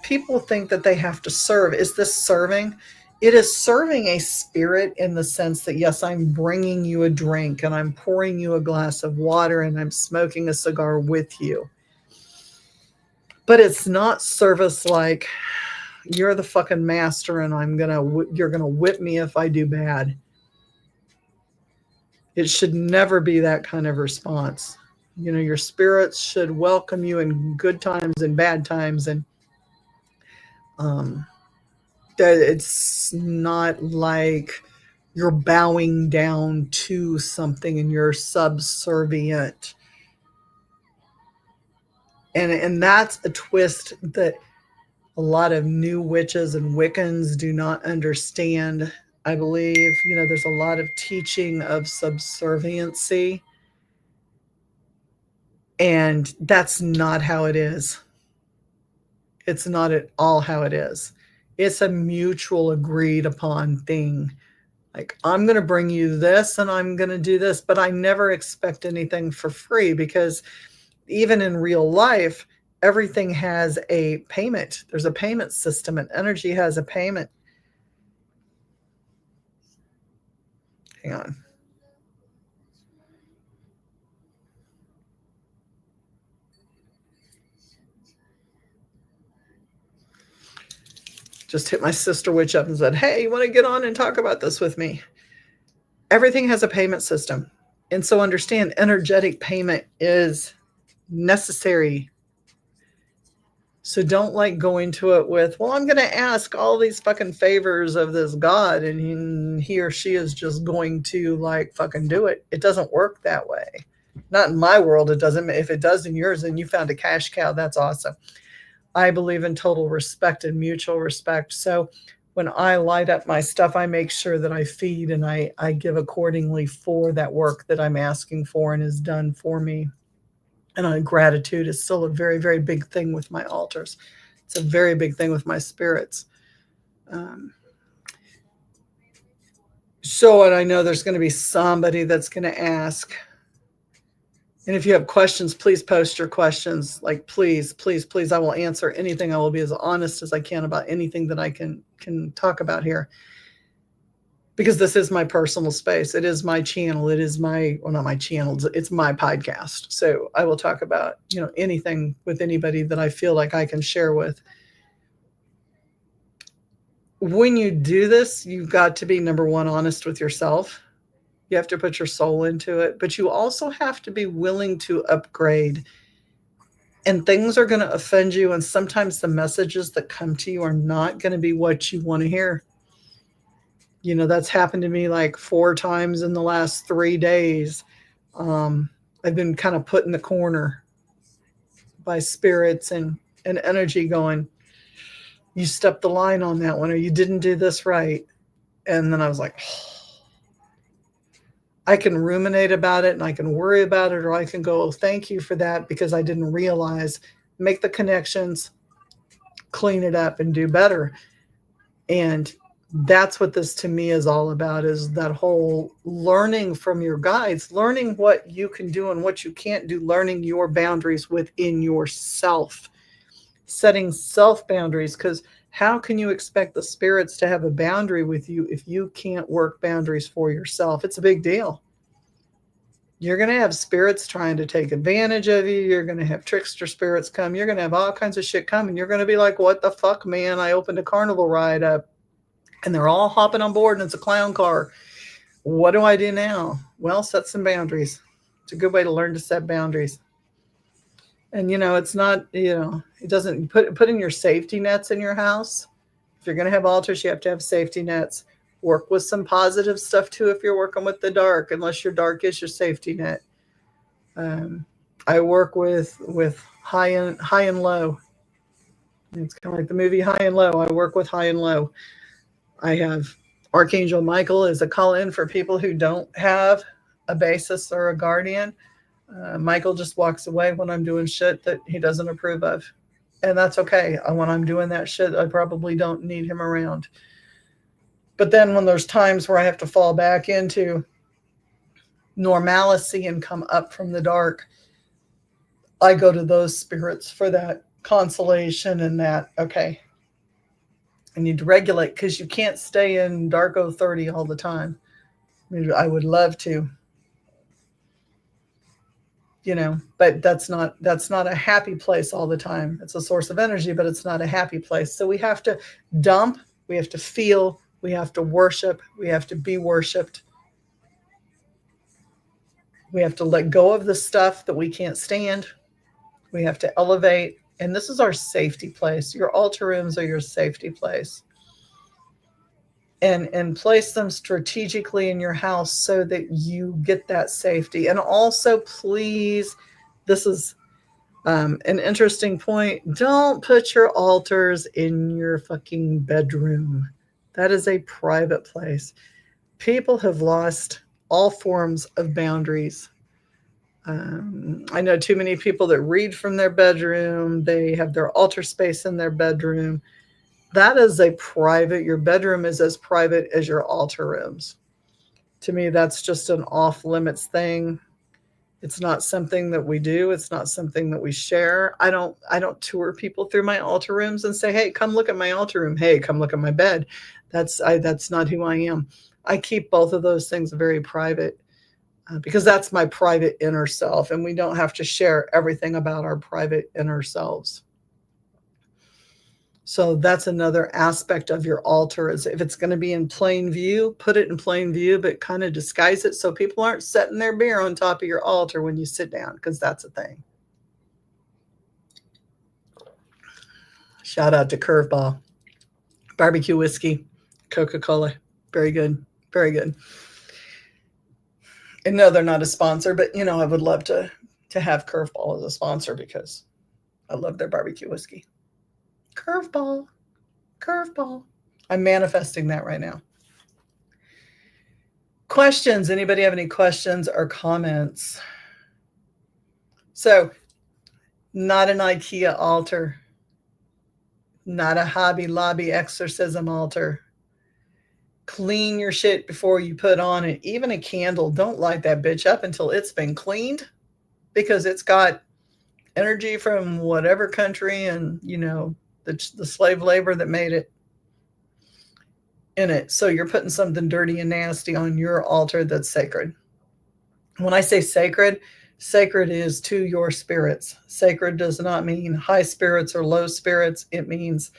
people think that they have to serve. Is this serving? It is serving a spirit in the sense that, yes, I'm bringing you a drink and I'm pouring you a glass of water and I'm smoking a cigar with you. But it's not service like you're the fucking master and you're going to whip me if I do bad. It should never be that kind of response. Your spirits should welcome you in good times and bad times. And that it's not like you're bowing down to something and you're subservient. And that's a twist that a lot of new witches and Wiccans do not understand. I believe, there's a lot of teaching of subserviency, and that's not how it is. It's not at all how it is. It's a mutual agreed upon thing. Like, I'm going to bring you this and I'm going to do this, but I never expect anything for free, because even in real life, everything has a payment. There's a payment system, and energy has a payment. Hang on. Just hit my sister witch up and said, hey, you want to get on and talk about this with me? Everything has a payment system. And so understand, energetic payment is necessary. So don't go into it with, well, I'm going to ask all these fucking favors of this God and he or she is just going to fucking do it. It doesn't work that way. Not in my world. It doesn't. If it does in yours and you found a cash cow, that's awesome. I believe in total respect and mutual respect. So when I light up my stuff, I make sure that I feed and I give accordingly for that work that I'm asking for and is done for me. And gratitude is still a very, very big thing with my altars. It's a very big thing with my spirits. And I know there's going to be somebody that's going to ask. And if you have questions, please post your questions. Please, please, please, I will answer anything. I will be as honest as I can about anything that I can talk about here. Because this is my personal space. It is my channel. It is not my channel. It's my podcast. So I will talk about, anything with anybody that I feel like I can share with. When you do this, you've got to be, number one, honest with yourself. You have to put your soul into it, but you also have to be willing to upgrade. And things are going to offend you. And sometimes the messages that come to you are not going to be what you want to hear. That's happened to me 4 times in the last 3 days. I've been kind of put in the corner by spirits and energy going, you stepped the line on that one, or you didn't do this right. And then I was like, I can ruminate about it and I can worry about it, or I can go, oh, thank you for that, because I didn't realize, make the connections, clean it up and do better. And that's what this to me is all about, is that whole learning from your guides, learning what you can do and what you can't do, learning your boundaries within yourself. setting self boundaries, because how can you expect the spirits to have a boundary with you if you can't work boundaries for yourself? It's a big deal. You're going to have spirits trying to take advantage of you. You're going to have trickster spirits come. You're going to have all kinds of shit coming. You're going to be like, what the fuck, man? I opened a carnival ride up and they're all hopping on board and it's a clown car. What do I do now? Well, set some boundaries. It's a good way to learn to set boundaries. And, it's not, it doesn't put in your safety nets in your house. If you're going to have altars, you have to have safety nets. Work with some positive stuff too if you're working with the dark, unless your dark is your safety net. I work with high and low. It's kind of like the movie High and Low. I work with high and low. I have Archangel Michael as a call-in for people who don't have a basis or a guardian. Michael just walks away when I'm doing shit that he doesn't approve of. And that's okay. When I'm doing that shit, I probably don't need him around. But then when there's times where I have to fall back into normalcy and come up from the dark, I go to those spirits for that consolation and that, okay, I need to regulate, because you can't stay in Darko 30 all the time. I would love to, but that's not a happy place all the time. It's a source of energy, but it's not a happy place. So we have to dump, we have to feel, we have to worship, we have to be worshiped. We have to let go of the stuff that we can't stand. We have to elevate. And this is our safety place. Your altar rooms are your safety place. And place them strategically in your house so that you get that safety. And also, please, this is an interesting point. Don't put your altars in your fucking bedroom. That is a private place. People have lost all forms of boundaries. I know too many people that read from their bedroom. They have their altar space in their bedroom. That is a private, your bedroom is as private as your altar rooms. To me, that's just an off limits thing. It's not something that we do. It's not something that we share. I don't tour people through my altar rooms and say, hey, come look at my altar room. Hey, come look at my bed. That's not who I am. I keep both of those things very private because that's my private inner self. And we don't have to share everything about our private inner selves. So that's another aspect of your altar, is if it's going to be in plain view, put it in plain view, but kind of disguise it so people aren't setting their beer on top of your altar when you sit down, because that's a thing. Shout out to Curveball. Barbecue whiskey, Coca-Cola. Very good. Very good. And no, they're not a sponsor, but I would love to have Curveball as a sponsor because I love their barbecue whiskey. Curveball. I'm manifesting that right now. Questions? Anybody have any questions or comments? So, not an IKEA altar, not a Hobby Lobby exorcism altar. Clean your shit before you put on it. Even a candle, don't light that bitch up until it's been cleaned, because it's got energy from whatever country and, the slave labor that made it in it. So you're putting something dirty and nasty on your altar that's sacred. When I say sacred is to your spirits. Sacred does not mean high spirits or low spirits. It means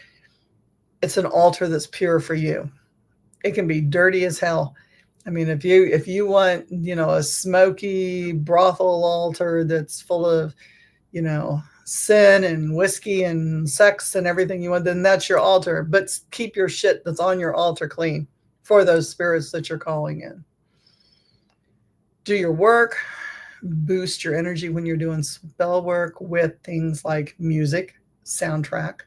it's an altar that's pure for you. It can be dirty as hell. I mean, if you want, a smoky brothel altar that's full of, sin and whiskey and sex and everything you want, then that's your altar. But keep your shit that's on your altar clean for those spirits that you're calling in. Do your work. Boost your energy when you're doing spell work with things like music, soundtrack.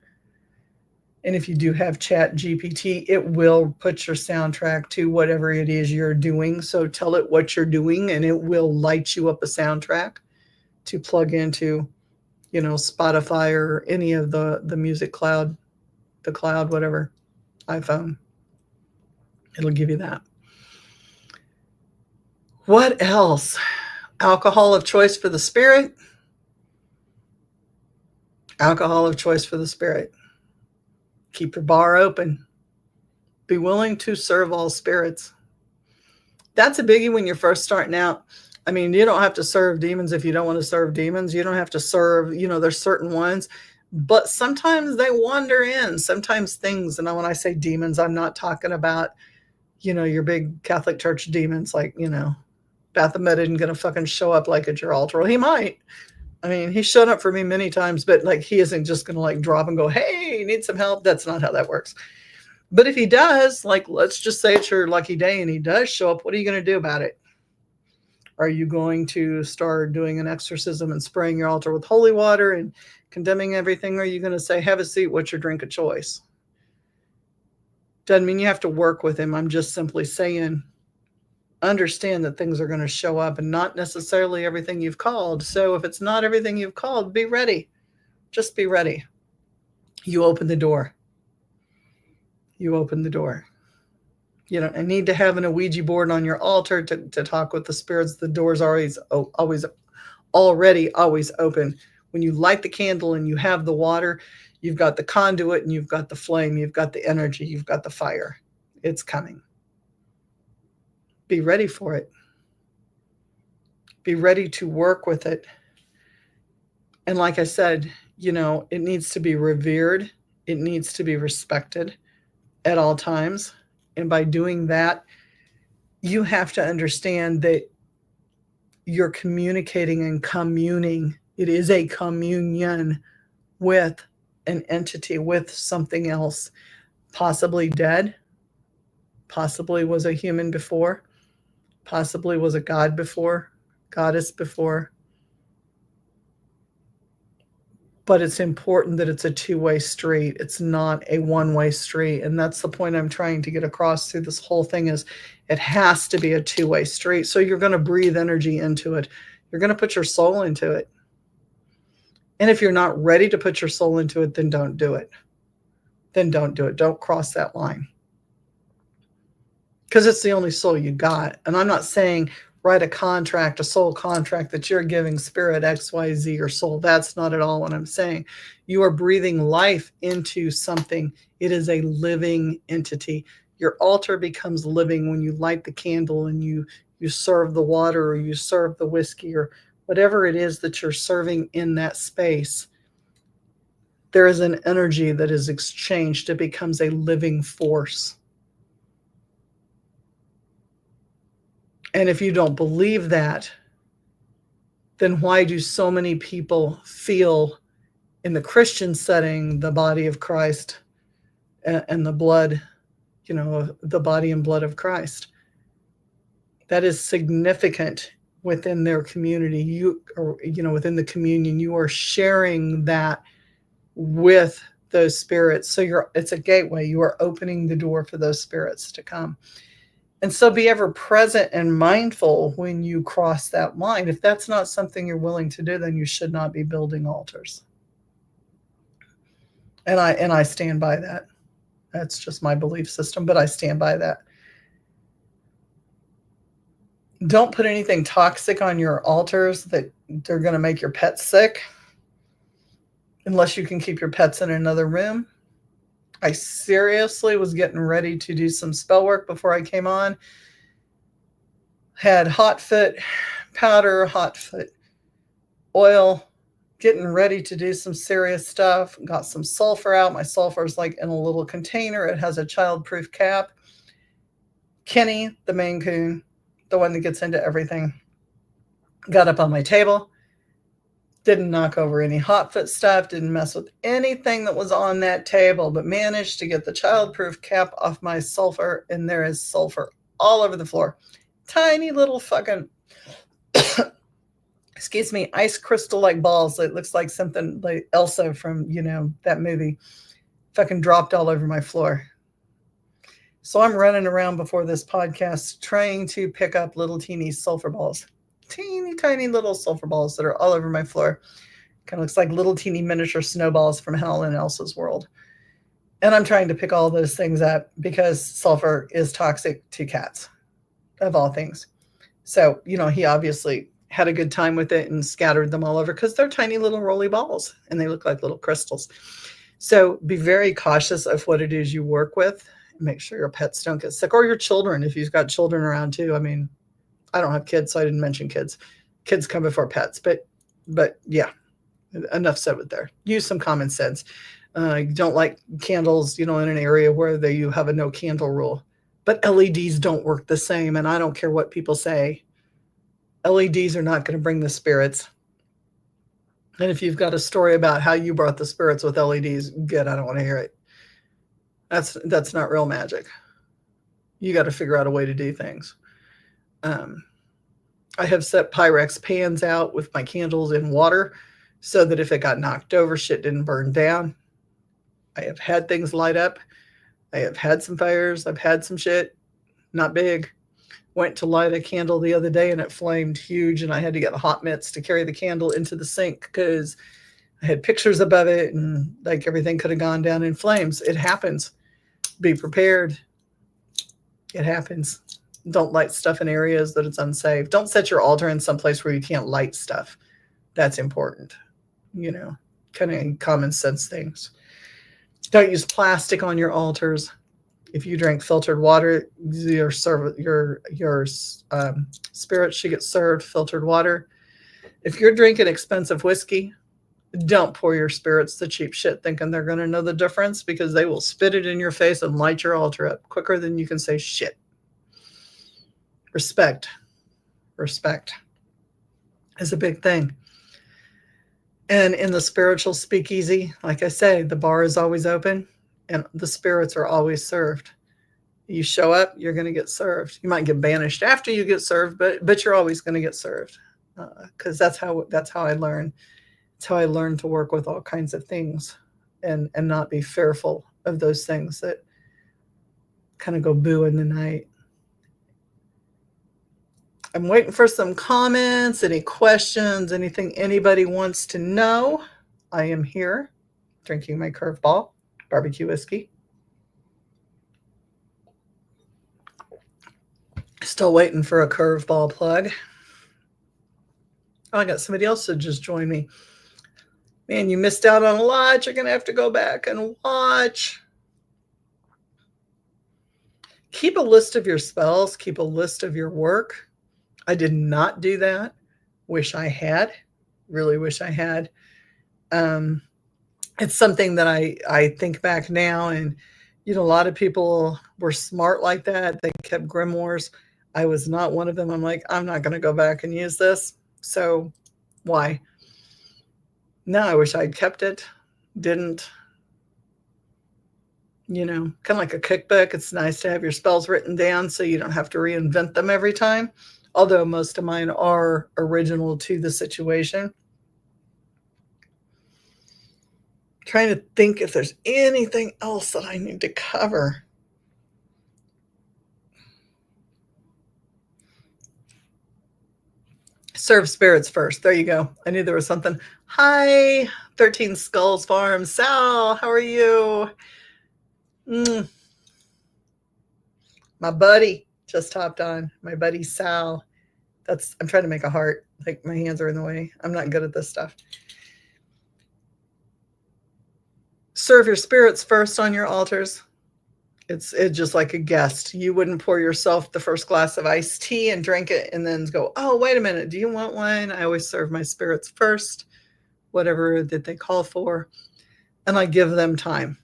And if you do have Chat GPT, it will put your soundtrack to whatever it is you're doing. So tell it what you're doing and it will light you up a soundtrack to plug into, Spotify or any of the music cloud, the cloud, whatever, iPhone. It'll give you that. What else? Alcohol of choice for the spirit. Alcohol of choice for the spirit. Keep your bar open. Be willing to serve all spirits. That's a biggie when you're first starting out. I mean, you don't have to serve demons if you don't want to serve demons. You don't have to serve, there's certain ones, but sometimes they wander in, sometimes things. And when I say demons, I'm not talking about, your big Catholic Church demons, like, Baphomet isn't going to fucking show up like at your altar. Well, he might. I mean, he's shown up for me many times, but like, he isn't just going to like drop and go, hey, need some help. That's not how that works. But if he does, like, let's just say it's your lucky day and he does show up, what are you going to do about it? Are you going to start doing an exorcism and spraying your altar with holy water and condemning everything? Or are you going to say, have a seat, what's your drink of choice? Doesn't mean you have to work with him. I'm just simply saying, understand that things are going to show up and not necessarily everything you've called. So if it's not everything you've called, be ready. Just be ready. You open the door. You open the door. You don't need to have an Ouija board on your altar to talk with the spirits. The door's always open. When you light the candle and you have the water, you've got the conduit and you've got the flame, you've got the energy, you've got the fire. It's coming. Be ready for it. Be ready to work with it. And like I said, it needs to be revered. It needs to be respected at all times. And by doing that, you have to understand that you're communicating and communing. It is a communion with an entity, with something else, possibly dead, possibly was a human before, possibly was a god before, goddess before. But it's important that it's a two-way street. It's not a one-way street. And that's the point I'm trying to get across through this whole thing is it has to be a two-way street. So you're going to breathe energy into it. You're going to put your soul into it. And if you're not ready to put your soul into it, then don't do it. Then don't do it. Don't cross that line. Because it's the only soul you got. And I'm not saying write a soul contract that you're giving spirit XYZ your soul. That's not at all what I'm saying. You are breathing life into something. It is a living entity. Your altar becomes living when you light the candle and you serve the water or you serve the whiskey or whatever it is that you're serving in that space. There is an energy that is exchanged. It becomes a living force. And if you don't believe that, then why do so many people feel in the Christian setting, the body of Christ and the blood, the body and blood of Christ? That is significant within their community. Within the communion, you are sharing that with those spirits. So it's a gateway. You are opening the door for those spirits to come. And so be ever present and mindful when you cross that line. If that's not something you're willing to do, then you should not be building altars. And I stand by that. That's just my belief system, but I stand by that. Don't put anything toxic on your altars that they're going to make your pets sick, unless you can keep your pets in another room. I seriously was getting ready to do some spell work before I came on. Had hot foot powder, hot foot oil, getting ready to do some serious stuff. Got some sulfur out. My sulfur is like in a little container. It has a child-proof cap. Kenny, the Maine Coon, the one that gets into everything, got up on my table. Didn't knock over any hot foot stuff, didn't mess with anything that was on that table, but managed to get the childproof cap off my sulfur, and there is sulfur all over the floor. Tiny little fucking, excuse me, ice crystal-like balls. It looks like something like Elsa from, that movie. Fucking dropped all over my floor. So I'm running around before this podcast trying to pick up little teeny sulfur balls. Teeny tiny little sulfur balls that are all over my floor. Kind of looks like little teeny miniature snowballs from Hell in Elsa's world. And I'm trying to pick all those things up because sulfur is toxic to cats, of all things. So, he obviously had a good time with it and scattered them all over because they're tiny little roly balls and they look like little crystals. So be very cautious of what it is you work with. Make sure your pets don't get sick, or your children if you've got children around too. I mean, I don't have kids, so I didn't mention kids. Kids come before pets, but yeah, enough said with there. Use some common sense. You don't like candles, in an area where you have a no candle rule. But LEDs don't work the same, and I don't care what people say. LEDs are not going to bring the spirits. And if you've got a story about how you brought the spirits with LEDs, good, I don't want to hear it. That's not real magic. You got to figure out a way to do things. I have set Pyrex pans out with my candles in water so that if it got knocked over, shit didn't burn down. I have had things light up. I have had some fires. I've had some shit. Not big. Went to light a candle the other day and it flamed huge, and I had to get hot mitts to carry the candle into the sink because I had pictures above it and like everything could have gone down in flames. It happens. Be prepared. It happens. Don't light stuff in areas that it's unsafe. Don't set your altar in some place where you can't light stuff. That's important. Kind of common sense things. Don't use plastic on your altars. If you drink filtered water, your spirit should get served filtered water. If you're drinking expensive whiskey, don't pour your spirits the cheap shit thinking they're going to know the difference, because they will spit it in your face and light your altar up quicker than you can say shit. Respect is a big thing. And in the spiritual speakeasy, like I say, the bar is always open and the spirits are always served. You show up, you're going to get served. You might get banished after you get served, but you're always going to get served, because that's how I learn. It's how I learn to work with all kinds of things and not be fearful of those things that kind of go boo in the night. I'm waiting for some comments, any questions, anything anybody wants to know. I am here drinking my Curveball barbecue whiskey. Still waiting for a Curveball plug. Oh, I got somebody else that just joined me. Man, you missed out on a lot. You're going to have to go back and watch. Keep a list of your spells. Keep a list of your work. I did not do that. Wish I had. Really wish I had. It's something that I think back now, and a lot of people were smart like that. They kept grimoires. I was not one of them. I'm like, I'm not going to go back and use this. So why? No, I wish I'd kept it. Didn't. Kind of like a cookbook. It's nice to have your spells written down so you don't have to reinvent them every time. Although most of mine are original to the situation. Trying to think if there's anything else that I need to cover. Serve spirits first. There you go. I knew there was something. Hi, 13 Skulls Farm. Sal, how are you? My buddy just hopped on. My buddy Sal. I'm trying to make a heart. Like, my hands are in the way. I'm not good at this stuff. Serve your spirits first on your altars. It's just like a guest. You wouldn't pour yourself the first glass of iced tea and drink it and then go, oh, wait a minute, do you want wine? I always serve my spirits first, whatever that they call for, and I give them time.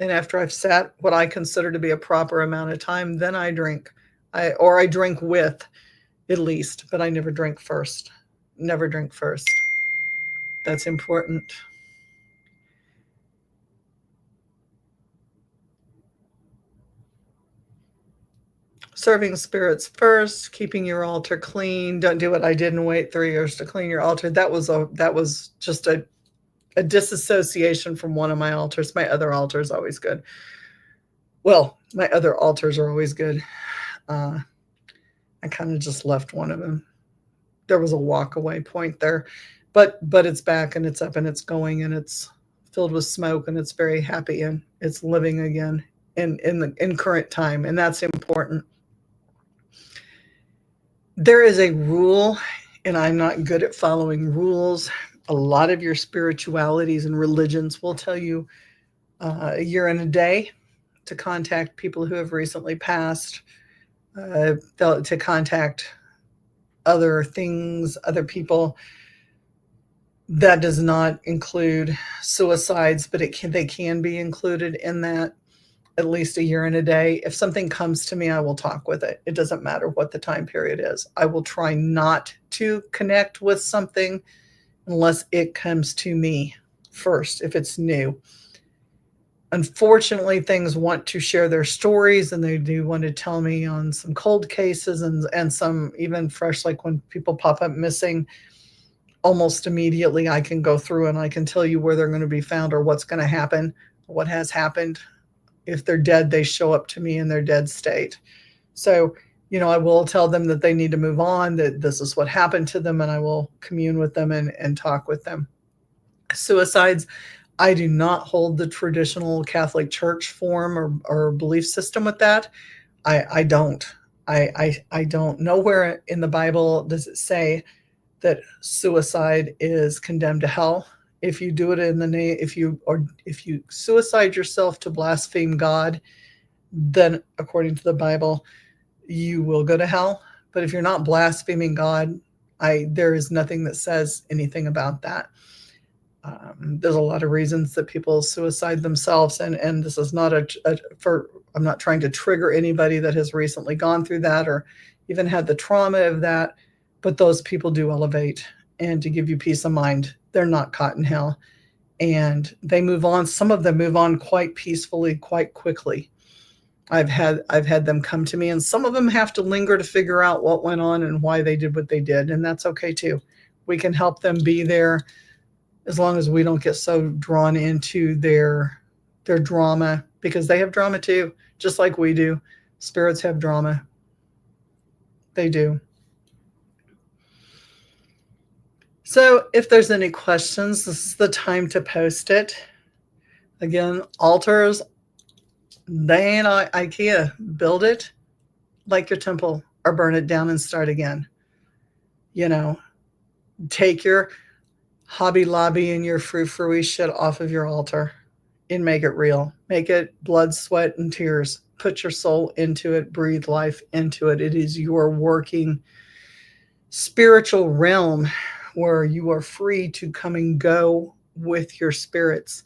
And after I've sat what I consider to be a proper amount of time, then I drink. I drink with, at least, but I never drink first. Never drink first. That's important. Serving spirits first, keeping your altar clean. Don't do what I did and wait 3 years to clean your altar. That was just a disassociation from one of my altars. My other altar is always good. Well, my other altars are always good. I kind of just left one of them. There was a walk away point there, but it's back and it's up and it's going and it's filled with smoke and it's very happy and it's living again in current time, and that's important. There is a rule, and I'm not good at following rules. A lot of your spiritualities and religions will tell you a year and a day to contact people who have recently passed, to contact other things, other people. That does not include suicides, but they can be included in that, at least a year and a day. If something comes to me, I will talk with it. It doesn't matter what the time period is. I will try not to connect with something unless it comes to me first, if it's new. Unfortunately, things want to share their stories, and they do want to tell me on some cold cases and some even fresh, like when people pop up missing. Almost immediately, I can go through and I can tell you where they're going to be found or what's going to happen, what has happened. If they're dead, they show up to me in their dead state. So, I will tell them that they need to move on, that this is what happened to them, and I will commune with them and talk with them. Suicides, I do not hold the traditional Catholic Church form or belief system with that. I don't. I don't. Nowhere in the Bible does it say that suicide is condemned to hell. If you do it in the name, if you suicide yourself to blaspheme God, then according to the Bible, you will go to hell. But if you're not blaspheming God, there is nothing that says anything about that. There's a lot of reasons that people suicide themselves, and this is not I'm not trying to trigger anybody that has recently gone through that or even had the trauma of that, but those people do elevate, and to give you peace of mind, they're not caught in hell, and they move on. Some of them move on quite peacefully, quite quickly. I've had them come to me, and some of them have to linger to figure out what went on and why they did what they did, and that's okay too. We can help them be there as long as we don't get so drawn into their drama, because they have drama too, just like we do. Spirits have drama. They do. So if there's any questions, this is the time to post it. Again, altars, they ain't IKEA. Build it like your temple or burn it down and start again. Take your Hobby Lobby and your frou-frou shit off of your altar and make it real. Make it blood, sweat, and tears. Put your soul into it. Breathe life into it. It is your working spiritual realm where you are free to come and go with your spirits.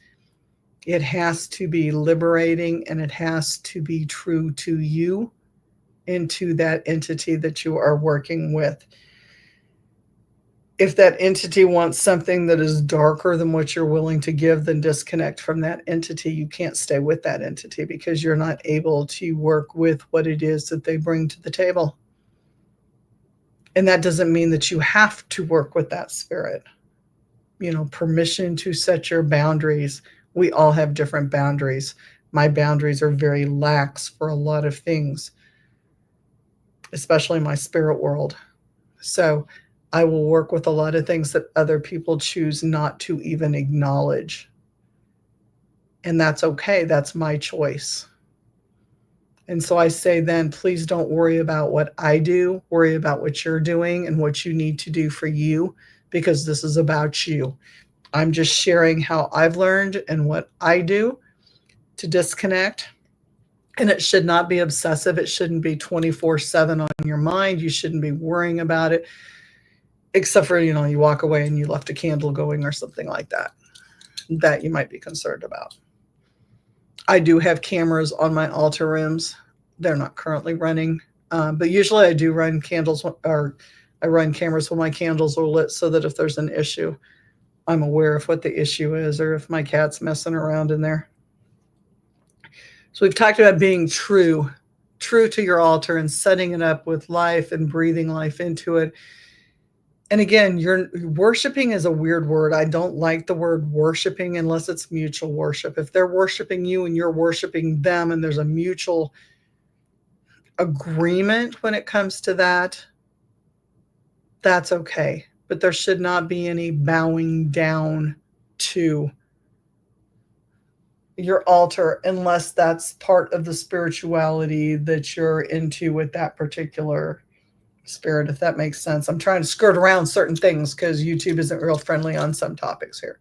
It has to be liberating, and it has to be true to you and to that entity that you are working with. If that entity wants something that is darker than what you're willing to give, then disconnect from that entity. You can't stay with that entity because you're not able to work with what it is that they bring to the table. And that doesn't mean that you have to work with that spirit. Permission to set your boundaries. We all have different boundaries. My boundaries are very lax for a lot of things, especially my spirit world. So I will work with a lot of things that other people choose not to even acknowledge. And that's okay. That's my choice. And so I say then, please don't worry about what I do. Worry about what you're doing and what you need to do for you, because this is about you. I'm just sharing how I've learned and what I do to disconnect. And it should not be obsessive. It shouldn't be 24/7 on your mind. You shouldn't be worrying about it, except for, you walk away and you left a candle going or something like that you might be concerned about. I do have cameras on my altar rooms. They're not currently running, but usually I do run candles, or I run cameras when my candles are lit, so that if there's an issue, I'm aware of what the issue is, or if my cat's messing around in there. So we've talked about being true to your altar and setting it up with life and breathing life into it. And again, worshiping is a weird word. I don't like the word worshiping unless it's mutual worship. If they're worshiping you and you're worshiping them and there's a mutual agreement when it comes to that, that's okay. But there should not be any bowing down to your altar unless that's part of the spirituality that you're into with that particular spirit, if that makes sense. I'm trying to skirt around certain things because YouTube isn't real friendly on some topics here.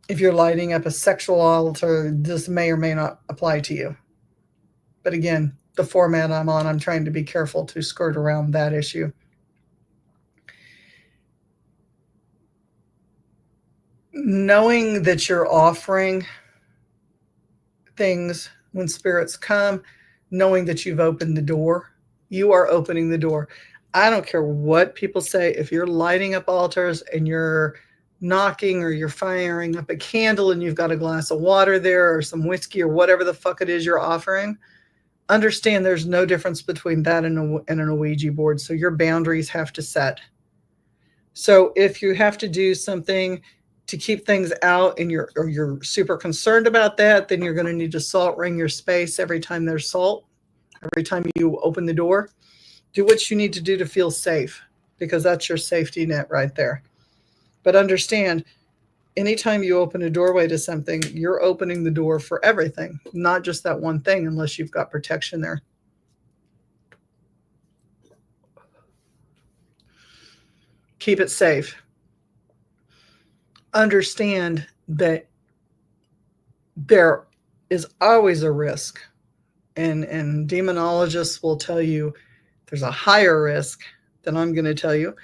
If you're lighting up a sexual altar, this may or may not apply to you. But again, the format I'm on, I'm trying to be careful to skirt around that issue. Knowing that you're offering things when spirits come, knowing that you've opened the door, you are opening the door. I don't care what people say. If you're lighting up altars and you're knocking or you're firing up a candle and you've got a glass of water there or some whiskey or whatever the fuck it is you're offering, understand there's no difference between that and an Ouija board. So your boundaries have to set. So if you have to do something to keep things out and you're super concerned about that, then you're going to need to salt ring your space every time there's salt, every time you open the door. Do what you need to do to feel safe, because that's your safety net right there. But understand, anytime you open a doorway to something, you're opening the door for everything, not just that one thing, unless you've got protection there. Keep it safe. Understand that there is always a risk, and demonologists will tell you there's a higher risk than I'm going to tell you.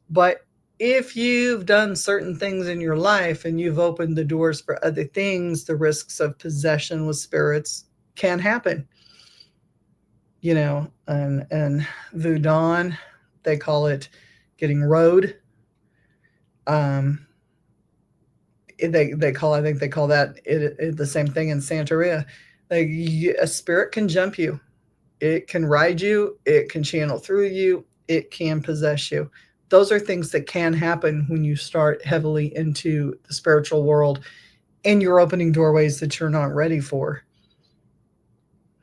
But if you've done certain things in your life and you've opened the doors for other things, the risks of possession with spirits can happen. You know, and Voodoo, they call it getting rode. I think they call that the same thing in Santeria. Like, a spirit can jump you, it can ride you, it can channel through you, it can possess you. Those are things that can happen when you start heavily into the spiritual world and you're opening doorways that you're not ready for.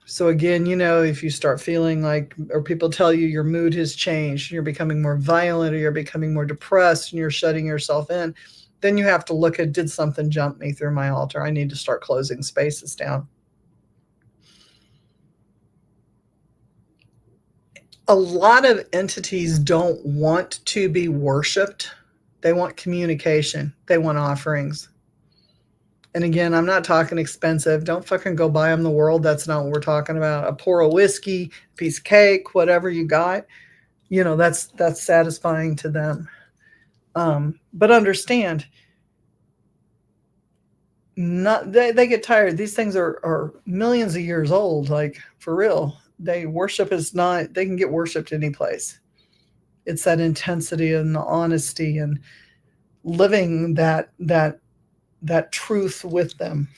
So again, you know, if you start feeling like, or people tell you your mood has changed, you're becoming more violent, or you're becoming more depressed and you're shutting yourself in, then you have to look at, did something jump me through my altar? I need to start closing spaces down. A lot of entities don't want to be worshipped. They want communication. They want offerings. And again, I'm not talking expensive. Don't fucking go buy them the world. That's not what we're talking about. A pour of whiskey, a piece of cake, whatever you got, you know, that's satisfying to them. But understand, they get tired. These things are millions of years old, like, for real. Worship is not, they can get worshipped any place. It's that intensity and the honesty and living that truth with them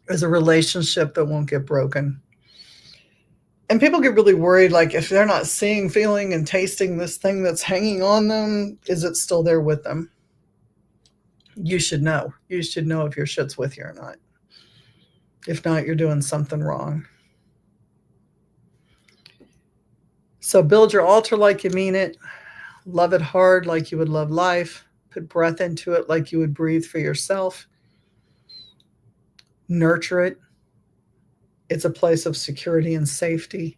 is a relationship that won't get broken. And people get really worried, like, if they're not seeing, feeling, and tasting this thing that's hanging on them, is it still there with them? You should know. You should know if your shit's with you or not. If not, you're doing something wrong. So build your altar like you mean it. Love it hard like you would love life. Put breath into it like you would breathe for yourself. Nurture it. It's a place of security and safety.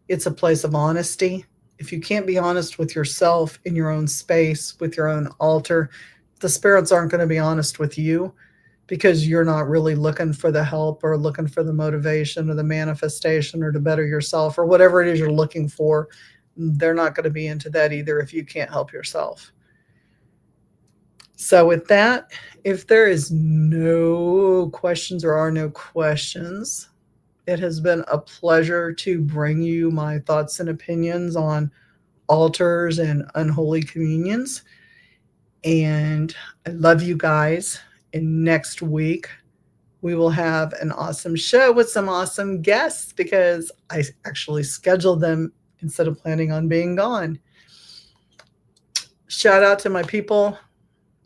It's a place of honesty. If you can't be honest with yourself in your own space, with your own altar, the spirits aren't going to be honest with you, because you're not really looking for the help or looking for the motivation or the manifestation or to better yourself or whatever it is you're looking for. They're not going to be into that either if you can't help yourself. So with that, if there is no questions or are no questions, it has been a pleasure to bring you my thoughts and opinions on altars and unholy communions. And I love you guys. And next week, we will have an awesome show with some awesome guests, because I actually scheduled them instead of planning on being gone. Shout out to my people.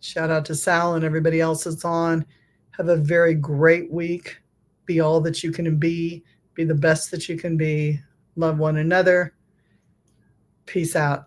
Shout out to Sal and everybody else that's on. Have a very great week. Be all that you can be. Be the best that you can be. Love one another. Peace out.